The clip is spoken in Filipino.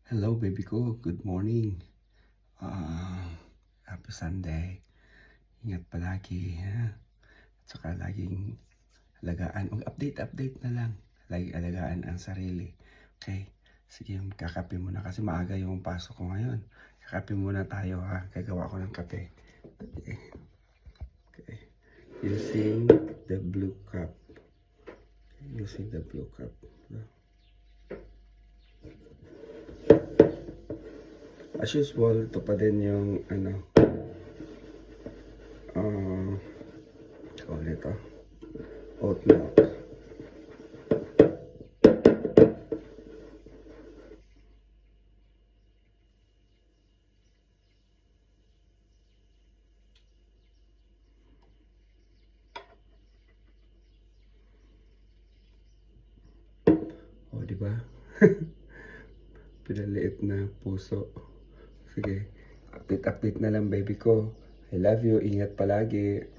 Hello baby ko, good morning. Ah, Happy Sunday. Ingat palagi ha. At saka laging alagaan, update na lang. Laging alagaan ang sarili. Okay? Sige, kakape muna kasi maaga yung pasok ko ngayon. Kakape muna tayo ha. Gagawa ko ng kape. Okay. Okay. Using the blue cup. Using the blue cup. As usual, ito pa din yung tawag nito, oat milk. O, di ba? Pinaliit na puso. Sige, update na lang baby ko. I love you, ingat palagi.